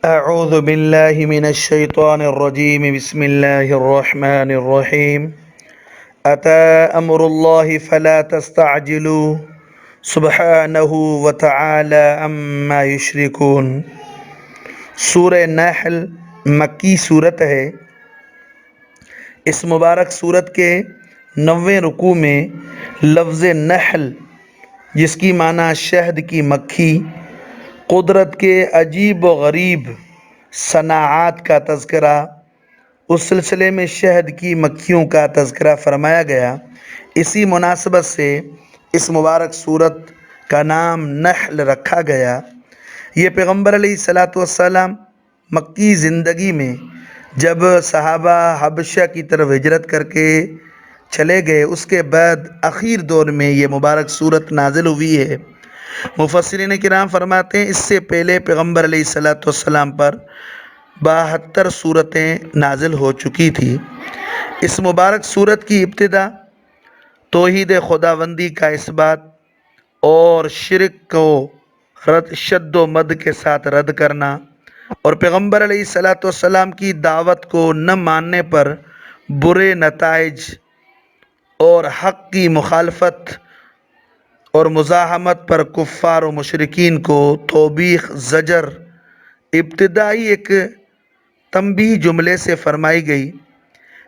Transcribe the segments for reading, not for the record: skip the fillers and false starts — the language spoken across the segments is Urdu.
أعوذ بالله من الشيطان الرجيم بسم الله الرحمن الرحيم أتى أمر الله فلا تستعجلوا سبحانه وتعالى عما يشركون۔ سورہ نحل مکی صورت ہے۔ اس مبارک صورت کے 90 رکوع میں لفظ نحل، جس کی معنی شہد کی مکھی، قدرت کے عجیب و غریب صناعات کا تذکرہ، اس سلسلے میں شہد کی مکھیوں کا تذکرہ فرمایا گیا۔ اسی مناسبت سے اس مبارک صورت کا نام نحل رکھا گیا۔ یہ پیغمبر علیہ الصلاۃ والسلام مکی زندگی میں جب صحابہ حبشہ کی طرف ہجرت کر کے چلے گئے، اس کے بعد اخیر دور میں یہ مبارک صورت نازل ہوئی ہے۔ مفسرین کرام فرماتے ہیں اس سے پہلے پیغمبر علیہ الصلاۃ والسلام پر 72 صورتیں نازل ہو چکی تھی۔ اس مبارک صورت کی ابتدا توحید خداوندی کا اثبات اور شرک کو شد و مد کے ساتھ رد کرنا، اور پیغمبر علیہ الصلاۃ والسلام کی دعوت کو نہ ماننے پر برے نتائج اور حق کی مخالفت اور مزاحمت پر کفار و مشرکین کو توبیخ زجر ابتدائی ایک تنبیہ جملے سے فرمائی گئی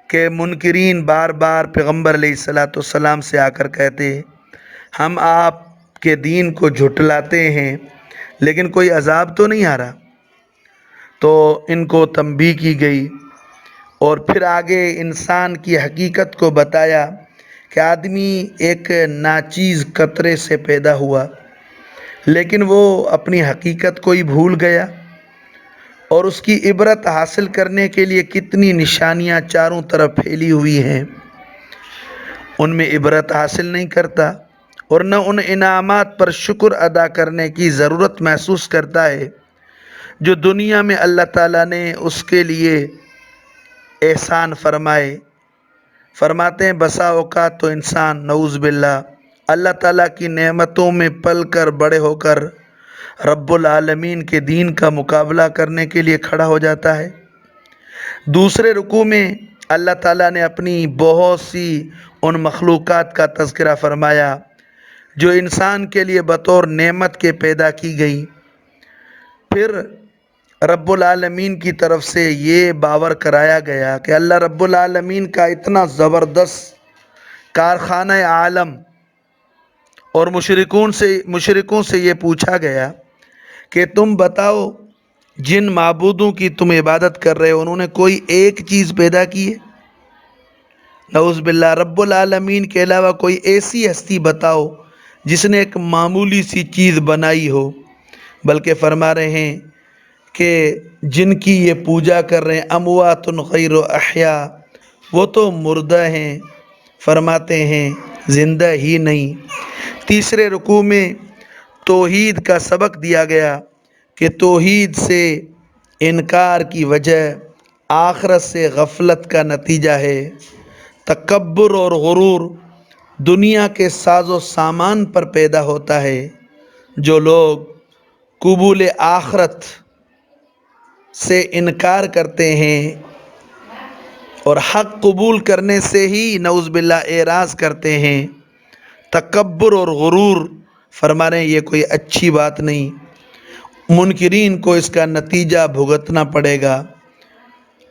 کہ منکرین بار بار پیغمبر علیہ الصلاۃ والسلام سے آ کر کہتے ہم آپ کے دین کو جھٹلاتے ہیں لیکن کوئی عذاب تو نہیں آ رہا، تو ان کو تنبیہ کی گئی۔ اور پھر آگے انسان کی حقیقت کو بتایا کہ آدمی ایک ناچیز قطرے سے پیدا ہوا، لیکن وہ اپنی حقیقت کو ہی بھول گیا، اور اس کی عبرت حاصل کرنے کے لیے کتنی نشانیاں چاروں طرف پھیلی ہوئی ہیں، ان میں عبرت حاصل نہیں کرتا اور نہ ان انعامات پر شکر ادا کرنے کی ضرورت محسوس کرتا ہے جو دنیا میں اللہ تعالیٰ نے اس کے لیے احسان فرمائے۔ فرماتے ہیں بسا اوقات تو انسان نعوذ باللہ اللہ تعالیٰ کی نعمتوں میں پل کر بڑے ہو کر رب العالمین کے دین کا مقابلہ کرنے کے لیے کھڑا ہو جاتا ہے۔ دوسرے رکوع میں اللہ تعالیٰ نے اپنی بہت سی ان مخلوقات کا تذکرہ فرمایا جو انسان کے لیے بطور نعمت کے پیدا کی گئی۔ پھر رب العالمین کی طرف سے یہ باور کرایا گیا کہ اللہ رب العالمین کا اتنا زبردست کارخانہ عالم، اور مشرکوں سے یہ پوچھا گیا کہ تم بتاؤ جن معبودوں کی تم عبادت کر رہے ہو انہوں نے کوئی ایک چیز پیدا کی ہے؟ نعوذ باللہ رب العالمین کے علاوہ کوئی ایسی ہستی بتاؤ جس نے ایک معمولی سی چیز بنائی ہو، بلکہ فرما رہے ہیں کہ جن کی یہ پوجا کر رہے ہیں اموات غیر احیاء، وہ تو مردہ ہیں، فرماتے ہیں زندہ ہی نہیں۔ تیسرے رکوع میں توحید کا سبق دیا گیا کہ توحید سے انکار کی وجہ آخرت سے غفلت کا نتیجہ ہے۔ تکبر اور غرور دنیا کے ساز و سامان پر پیدا ہوتا ہے۔ جو لوگ قبول آخرت سے انکار کرتے ہیں اور حق قبول کرنے سے ہی نعوذ باللہ اعراض کرتے ہیں، تکبر اور غرور، فرما رہے ہیں یہ کوئی اچھی بات نہیں، منکرین کو اس کا نتیجہ بھگتنا پڑے گا۔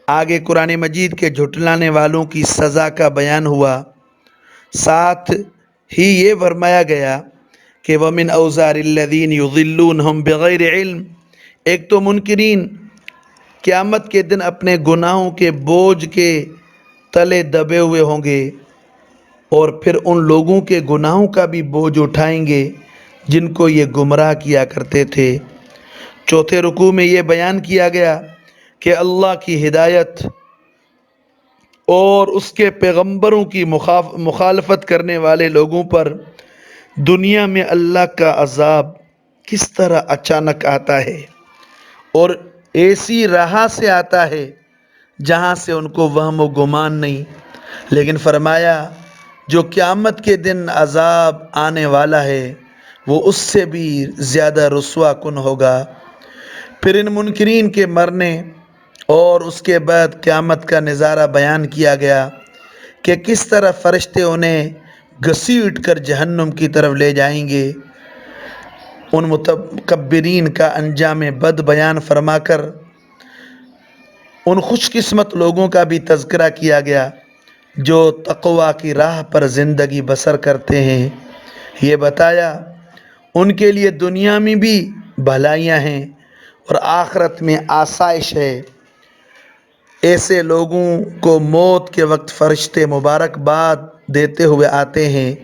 آگے قرآن مجید کے جھٹلانے والوں کی سزا کا بیان ہوا، ساتھ ہی یہ فرمایا گیا کہ وَمِنْ أَوْزَارِ الَّذِينَ يُضِلُّونَهُمْ بِغَيْرِ عِلْمٍ، ایک تو منکرین قیامت کے دن اپنے گناہوں کے بوجھ کے تلے دبے ہوئے ہوں گے، اور پھر ان لوگوں کے گناہوں کا بھی بوجھ اٹھائیں گے جن کو یہ گمراہ کیا کرتے تھے۔ چوتھے رکوع میں یہ بیان کیا گیا کہ اللہ کی ہدایت اور اس کے پیغمبروں کی مخالفت کرنے والے لوگوں پر دنیا میں اللہ کا عذاب کس طرح اچانک آتا ہے، اور ایسی راہ سے آتا ہے جہاں سے ان کو وہم و گمان نہیں، لیکن فرمایا جو قیامت کے دن عذاب آنے والا ہے وہ اس سے بھی زیادہ رسوا کن ہوگا۔ پھر ان منکرین کے مرنے اور اس کے بعد قیامت کا نظارہ بیان کیا گیا کہ کس طرح فرشتے انہیں گھسیٹ کر جہنم کی طرف لے جائیں گے۔ ان متکبرین کا انجام بد بیان فرما کر ان خوش قسمت لوگوں کا بھی تذکرہ کیا گیا جو تقوی کی راہ پر زندگی بسر کرتے ہیں۔ یہ بتایا ان کے لیے دنیا میں بھی بھلائیاں ہیں اور آخرت میں آسائش ہے۔ ایسے لوگوں کو موت کے وقت فرشتے مبارکباد دیتے ہوئے آتے ہیں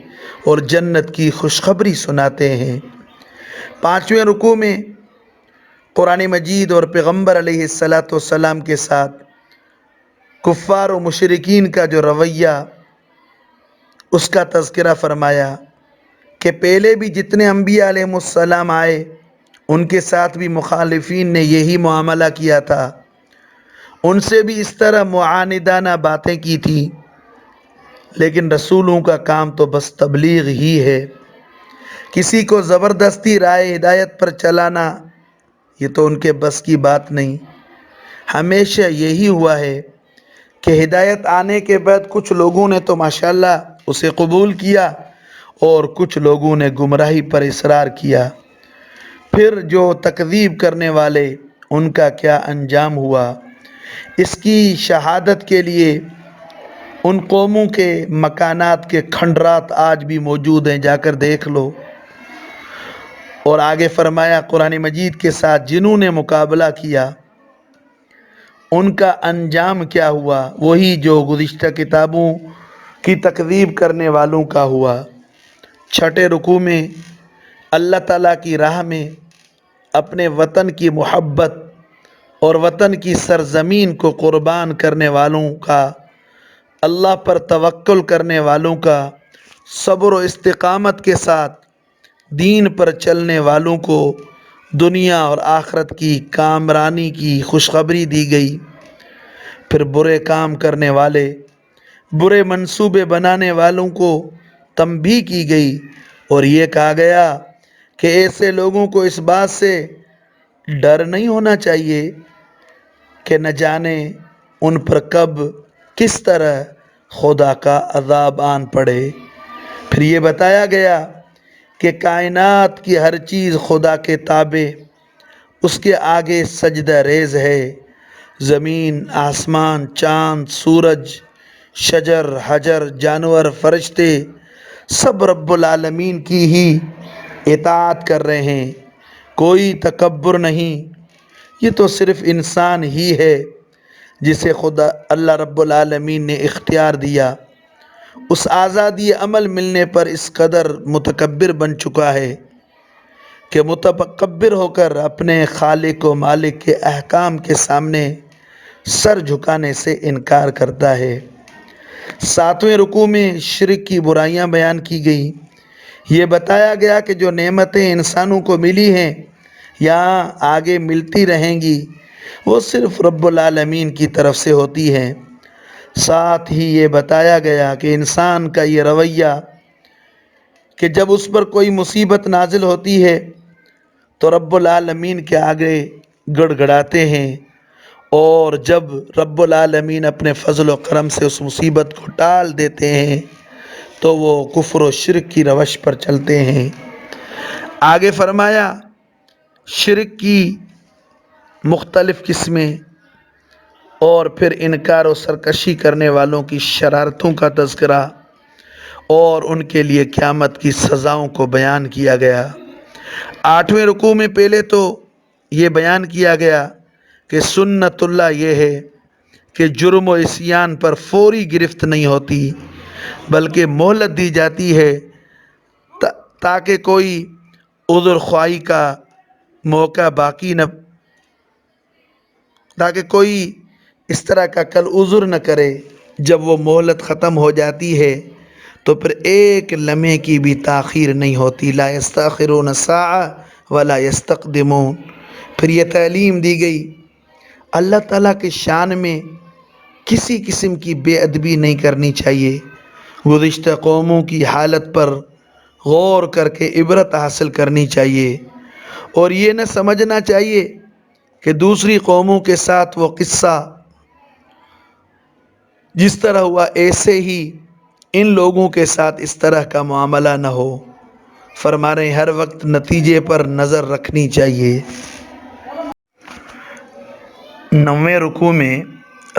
اور جنت کی خوشخبری سناتے ہیں۔ 5ویں رکوع میں قرآن مجید اور پیغمبر علیہ السلام کے ساتھ کفار و مشرکین کا جو رویہ اس کا تذکرہ فرمایا کہ پہلے بھی جتنے انبیاء علیہ السلام آئے ان کے ساتھ بھی مخالفین نے یہی معاملہ کیا تھا، ان سے بھی اس طرح معاندانہ باتیں کی تھی، لیکن رسولوں کا کام تو بس تبلیغ ہی ہے۔ کسی کو زبردستی رائے ہدایت پر چلانا یہ تو ان کے بس کی بات نہیں۔ ہمیشہ یہی ہوا ہے کہ ہدایت آنے کے بعد کچھ لوگوں نے تو ماشاءاللہ اسے قبول کیا اور کچھ لوگوں نے گمراہی پر اصرار کیا۔ پھر جو تکذیب کرنے والے ان کا کیا انجام ہوا، اس کی شہادت کے لیے ان قوموں کے مکانات کے کھنڈرات آج بھی موجود ہیں، جا کر دیکھ لو۔ اور آگے فرمایا قرآن مجید کے ساتھ جنہوں نے مقابلہ کیا ان کا انجام کیا ہوا، وہی جو گزشتہ کتابوں کی تکذیب کرنے والوں کا ہوا۔ 6 رکوع میں اللہ تعالیٰ کی راہ میں اپنے وطن کی محبت اور وطن کی سرزمین کو قربان کرنے والوں کا، اللہ پر توکل کرنے والوں کا، صبر و استقامت کے ساتھ دین پر چلنے والوں کو دنیا اور آخرت کی کامرانی کی خوشخبری دی گئی۔ پھر برے کام کرنے والے، برے منصوبے بنانے والوں کو تنبیہ کی گئی اور یہ کہا گیا کہ ایسے لوگوں کو اس بات سے ڈر نہیں ہونا چاہیے کہ نہ جانے ان پر کب کس طرح خدا کا عذاب آن پڑے۔ پھر یہ بتایا گیا کہ کائنات کی ہر چیز خدا کے تابع، اس کے آگے سجدہ ریز ہے۔ زمین، آسمان، چاند، سورج، شجر، حجر، جانور، فرشتے سب رب العالمین کی ہی اطاعت کر رہے ہیں، کوئی تکبر نہیں۔ یہ تو صرف انسان ہی ہے جسے خدا اللہ رب العالمین نے اختیار دیا، اس آزادی عمل ملنے پر اس قدر متکبر بن چکا ہے کہ متکبر ہو کر اپنے خالق و مالک کے احکام کے سامنے سر جھکانے سے انکار کرتا ہے۔ 7ویں رکوع میں شرک کی برائیاں بیان کی گئی۔ یہ بتایا گیا کہ جو نعمتیں انسانوں کو ملی ہیں یا آگے ملتی رہیں گی وہ صرف رب العالمین کی طرف سے ہوتی ہیں۔ ساتھ ہی یہ بتایا گیا کہ انسان کا یہ رویہ کہ جب اس پر کوئی مصیبت نازل ہوتی ہے تو رب العالمین کے آگے گڑ گڑاتے ہیں، اور جب رب العالمین اپنے فضل و کرم سے اس مصیبت کو ٹال دیتے ہیں تو وہ کفر و شرک کی روش پر چلتے ہیں۔ آگے فرمایا شرک کی مختلف قسمیں اور پھر انکار و سرکشی کرنے والوں کی شرارتوں کا تذکرہ اور ان کے لیے قیامت کی سزاؤں کو بیان کیا گیا۔ 8ویں رکوع میں پہلے تو یہ بیان کیا گیا کہ سنت اللہ یہ ہے کہ جرم و عصیان پر فوری گرفت نہیں ہوتی بلکہ مہلت دی جاتی ہے تاکہ کوئی عذر خواہی کا موقع باقی نہ، تاکہ کوئی اس طرح کا کل عذر نہ کرے۔ جب وہ مہلت ختم ہو جاتی ہے تو پھر ایک لمحے کی بھی تاخیر نہیں ہوتی، لا یستاخرون ساعہ ولا یستقدمون۔ پھر یہ تعلیم دی گئی اللہ تعالیٰ کے شان میں کسی قسم کی بے ادبی نہیں کرنی چاہیے، گزشتہ قوموں کی حالت پر غور کر کے عبرت حاصل کرنی چاہیے، اور یہ نہ سمجھنا چاہیے کہ دوسری قوموں کے ساتھ وہ قصہ جس طرح ہوا ایسے ہی ان لوگوں کے ساتھ اس طرح کا معاملہ نہ ہو۔ فرما رہے ہیں ہر وقت نتیجے پر نظر رکھنی چاہیے۔ 9ویں رکوع میں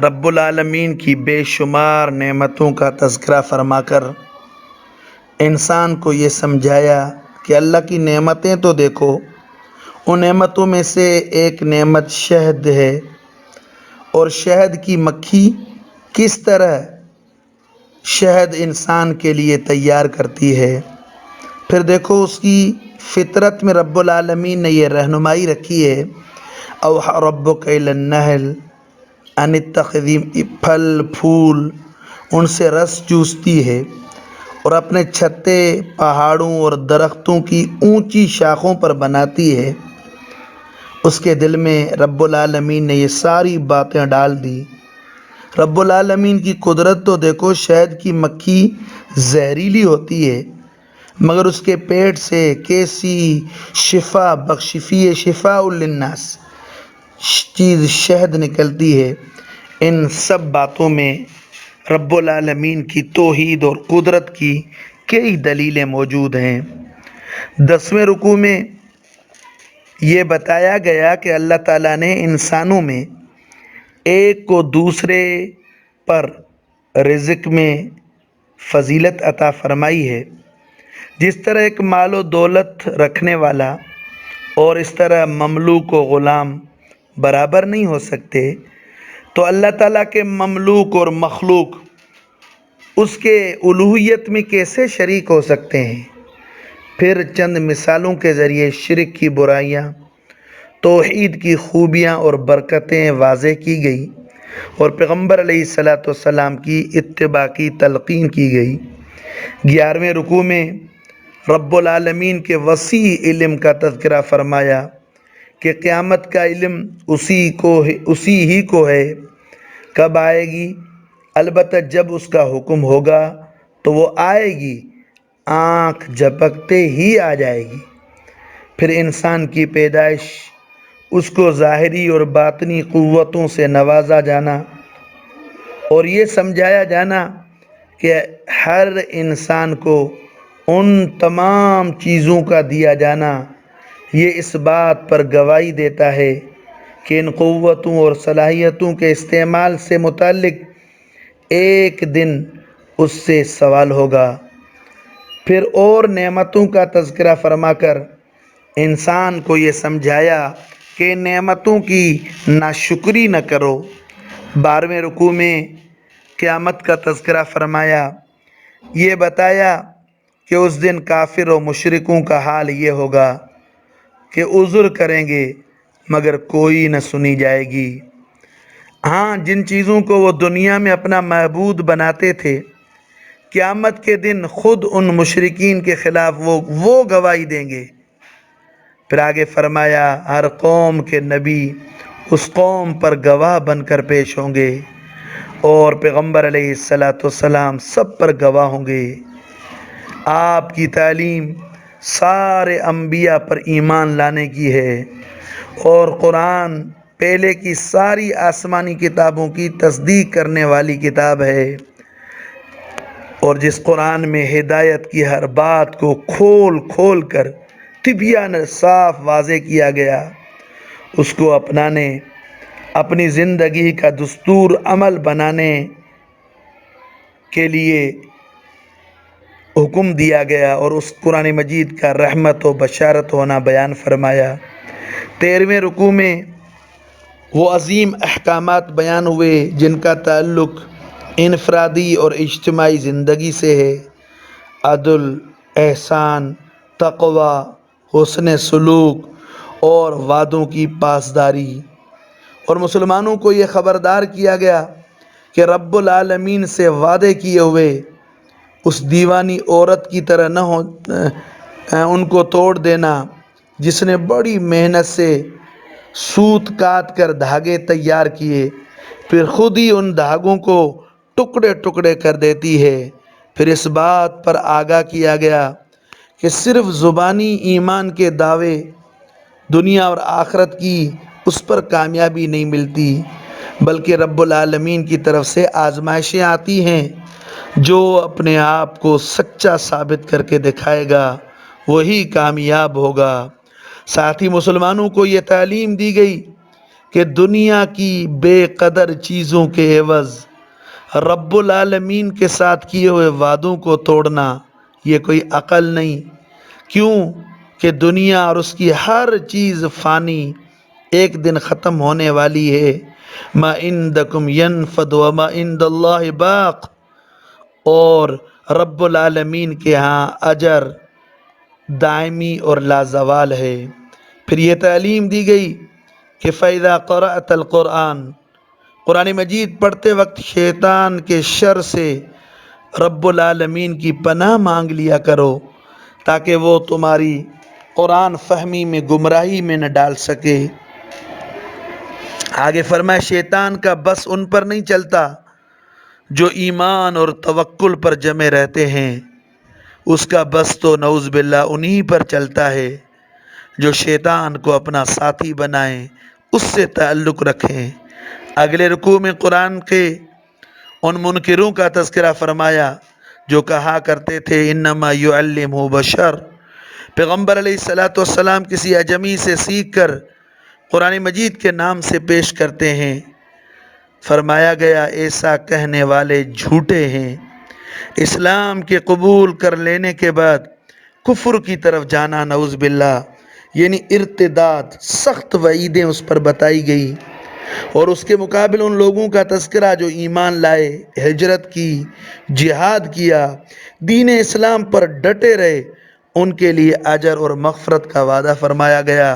رب العالمین کی بے شمار نعمتوں کا تذکرہ فرما کر انسان کو یہ سمجھایا کہ اللہ کی نعمتیں تو دیکھو، ان نعمتوں میں سے ایک نعمت شہد ہے، اور شہد کی مکھی کس طرح شہد انسان کے لیے تیار کرتی ہے۔ پھر دیکھو اس کی فطرت میں رب العالمین نے یہ رہنمائی رکھی ہے، اوحی ربک الی النحل ان اتخذی، پھل پھول ان سے رس چوستی ہے اور اپنے چھتے پہاڑوں اور درختوں کی اونچی شاخوں پر بناتی ہے۔ اس کے دل میں رب العالمین نے یہ ساری باتیں ڈال دی۔ رب العالمین کی قدرت تو دیکھو، شہد کی مکھی زہریلی ہوتی ہے مگر اس کے پیٹ سے کیسی شفا بخش شفاء للناس چیز شہد نکلتی ہے۔ ان سب باتوں میں رب العالمین کی توحید اور قدرت کی کئی دلیلیں موجود ہیں۔ 10ویں رکوع میں یہ بتایا گیا کہ اللہ تعالیٰ نے انسانوں میں ایک کو دوسرے پر رزق میں فضیلت عطا فرمائی ہے۔ جس طرح ایک مال و دولت رکھنے والا اور اس طرح مملوک و غلام برابر نہیں ہو سکتے، تو اللہ تعالیٰ کے مملوک اور مخلوق اس کے الوہیت میں کیسے شریک ہو سکتے ہیں؟ پھر چند مثالوں کے ذریعے شرک کی برائیاں، توحید کی خوبیاں اور برکتیں واضح کی گئی اور پیغمبر علیہ الصلاۃ والسلام کی اتباع کی تلقین کی گئی۔ 11ویں رکوع میں رب العالمین کے وسیع علم کا تذکرہ فرمایا کہ قیامت کا علم اسی ہی کو ہے۔ کب آئے گی؟ البتہ جب اس کا حکم ہوگا تو وہ آئے گی، آنکھ جھپکتے ہی آ جائے گی۔ پھر انسان کی پیدائش، اس کو ظاہری اور باطنی قوتوں سے نوازا جانا اور یہ سمجھایا جانا کہ ہر انسان کو ان تمام چیزوں کا دیا جانا، یہ اس بات پر گواہی دیتا ہے کہ ان قوتوں اور صلاحیتوں کے استعمال سے متعلق ایک دن اس سے سوال ہوگا۔ پھر اور نعمتوں کا تذکرہ فرما کر انسان کو یہ سمجھایا کہ نعمتوں کی ناشکری نہ کرو۔ 12ویں رکوع میں قیامت کا تذکرہ فرمایا، یہ بتایا کہ اس دن کافر و مشرکوں کا حال یہ ہوگا کہ عذر کریں گے مگر کوئی نہ سنی جائے گی۔ ہاں، جن چیزوں کو وہ دنیا میں اپنا معبود بناتے تھے، قیامت کے دن خود ان مشرکین کے خلاف وہ گواہی دیں گے۔ پھر آگے فرمایا ہر قوم کے نبی اس قوم پر گواہ بن کر پیش ہوں گے اور پیغمبر علیہ الصلاۃ والسلام سب پر گواہ ہوں گے۔ آپ کی تعلیم سارے انبیاء پر ایمان لانے کی ہے اور قرآن پہلے کی ساری آسمانی کتابوں کی تصدیق کرنے والی کتاب ہے، اور جس قرآن میں ہدایت کی ہر بات کو کھول کھول کر تبیان صاف واضح کیا گیا، اس کو اپنانے، اپنی زندگی کا دستور عمل بنانے کے لیے حکم دیا گیا اور اس قرآن مجید کا رحمت و بشارت ہونا بیان فرمایا۔ 13ویں رکوع میں وہ عظیم احکامات بیان ہوئے جن کا تعلق انفرادی اور اجتماعی زندگی سے ہے۔ عدل، احسان، تقوی، حسن سلوک اور وعدوں کی پاسداری، اور مسلمانوں کو یہ خبردار کیا گیا کہ رب العالمین سے وعدے کیے ہوئے اس دیوانی عورت کی طرح نہ ہو ان کو توڑ دینا جس نے بڑی محنت سے سوت کاٹ کر دھاگے تیار کیے، پھر خود ہی ان دھاگوں کو ٹکڑے ٹکڑے کر دیتی ہے۔ پھر اس بات پر آگاہ کیا گیا کہ صرف زبانی ایمان کے دعوے دنیا اور آخرت کی اس پر کامیابی نہیں ملتی، بلکہ رب العالمین کی طرف سے آزمائشیں آتی ہیں۔ جو اپنے آپ کو سچا ثابت کر کے دکھائے گا وہی کامیاب ہوگا۔ ساتھ ہی مسلمانوں کو یہ تعلیم دی گئی کہ دنیا کی بے قدر چیزوں کے عوض رب العالمین کے ساتھ کیے ہوئے وعدوں کو توڑنا یہ کوئی عقل نہیں۔ کیوں کہ دنیا اور اس کی ہر چیز فانی، ایک دن ختم ہونے والی ہے۔ ما عندکم ینفد وما عند اللہ باق، اور رب العالمین کے ہاں اجر دائمی اور لازوال ہے۔ پھر یہ تعلیم دی گئی کہ فَإِذَا قَرَأْتَ الْقُرْآنَ، قرآن مجید پڑھتے وقت شیطان کے شر سے رب العالمین کی پناہ مانگ لیا کرو، تاکہ وہ تمہاری قرآن فہمی میں گمراہی میں نہ ڈال سکے۔ آگے فرمایا شیطان کا بس ان پر نہیں چلتا جو ایمان اور توکل پر جمے رہتے ہیں، اس کا بس تو نعوذ باللہ انہی پر چلتا ہے جو شیطان کو اپنا ساتھی بنائیں، اس سے تعلق رکھیں۔ اگلے رکوع میں قرآن کے ان منکروں کا تذکرہ فرمایا جو کہا کرتے تھے انما یعلمہ بشر، پیغمبر علیہ السلام کسی اجمی سے سیکھ کر قرآن مجید کے نام سے پیش کرتے ہیں۔ فرمایا گیا ایسا کہنے والے جھوٹے ہیں۔ اسلام کے قبول کر لینے کے بعد کفر کی طرف جانا نعوذ باللہ یعنی ارتداد، سخت وعیدیں اس پر بتائی گئی، اور اس کے مقابل ان لوگوں کا تذکرہ جو ایمان لائے، ہجرت کی، جہاد کیا، دین اسلام پر ڈٹے رہے، ان کے لیے اجر اور مغفرت کا وعدہ فرمایا گیا۔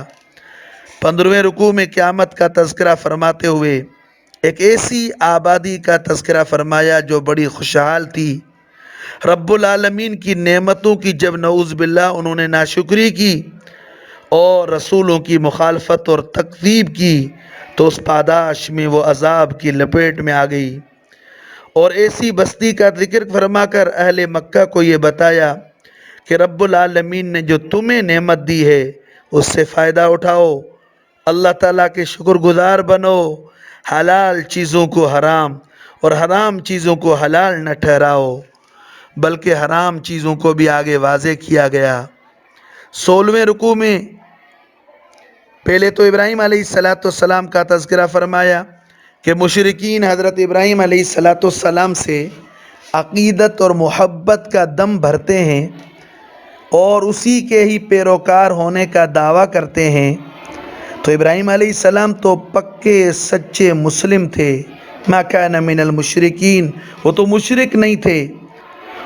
15ویں رکوع میں قیامت کا تذکرہ فرماتے ہوئے ایک ایسی آبادی کا تذکرہ فرمایا جو بڑی خوشحال تھی۔ رب العالمین کی نعمتوں کی جب نعوذ باللہ انہوں نے ناشکری کی اور رسولوں کی مخالفت اور تکذیب کی تو اس پاداش میں وہ عذاب کی لپیٹ میں آ گئی۔ اور ایسی بستی کا ذکر فرما کر اہل مکہ کو یہ بتایا کہ رب العالمین نے جو تمہیں نعمت دی ہے اس سے فائدہ اٹھاؤ، اللہ تعالیٰ کے شکر گزار بنو، حلال چیزوں کو حرام اور حرام چیزوں کو حلال نہ ٹھہراؤ، بلکہ حرام چیزوں کو بھی آگے واضح کیا گیا۔ 16ویں رکوع میں پہلے تو ابراہیم علیہ السلام کا تذکرہ فرمایا کہ مشرکین حضرت ابراہیم علیہ السلام سے عقیدت اور محبت کا دم بھرتے ہیں اور اسی کے ہی پیروکار ہونے کا دعویٰ کرتے ہیں۔ تو ابراہیم علیہ السلام تو پکے سچے مسلم تھے، ما کان من المشرکین، وہ تو مشرک نہیں تھے،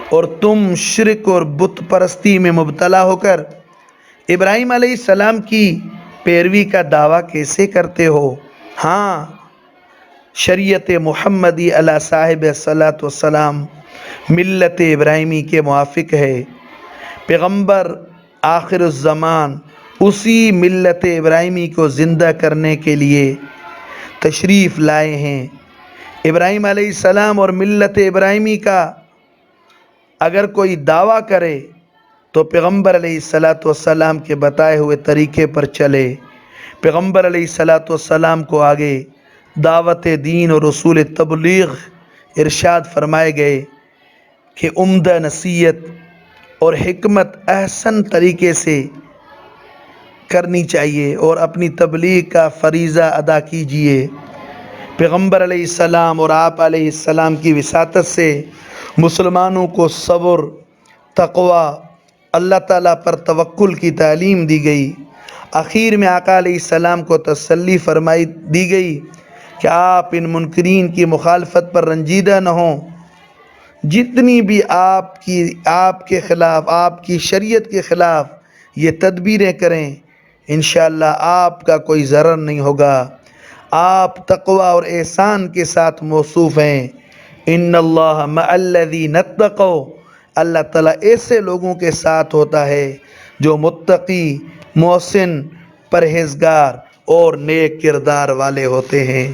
اور تم شرک اور بت پرستی میں مبتلا ہو کر ابراہیم علیہ السلام کی پیروی کا دعویٰ کیسے کرتے ہو؟ ہاں، شریعت محمدی علی صاحب صلاۃ والسلام ملت ابراہیمی کے موافق ہے۔ پیغمبر آخر الزمان اسی ملت ابراہیمی کو زندہ کرنے کے لیے تشریف لائے ہیں۔ ابراہیم علیہ السلام اور ملت ابراہیمی کا اگر کوئی دعویٰ کرے تو پیغمبر علیہ السلام کے بتائے ہوئے طریقے پر چلے۔ پیغمبر علیہ السلام کو آگے دعوت دین اور رسول تبلیغ ارشاد فرمائے گئے کہ عمدہ نصیحت اور حکمت احسن طریقے سے کرنی چاہیے اور اپنی تبلیغ کا فریضہ ادا کیجیے۔ پیغمبر علیہ السلام اور آپ علیہ السلام کی وساطت سے مسلمانوں کو صبر، تقوی، اللہ تعالیٰ پر توکل کی تعلیم دی گئی۔ آخر میں آقا علیہ السلام کو تسلی فرمائی دی گئی کہ آپ ان منکرین کی مخالفت پر رنجیدہ نہ ہوں، جتنی بھی آپ کے خلاف، آپ کی شریعت کے خلاف یہ تدبیریں کریں انشاءاللہ آپ کا کوئی ضرر نہیں ہوگا۔ آپ تقوی اور احسان کے ساتھ موصوف ہیں۔ ان اللہ مع الذین اتقوا، اللہ تعالیٰ ایسے لوگوں کے ساتھ ہوتا ہے جو متقی، محسن، پرہیزگار اور نیک کردار والے ہوتے ہیں۔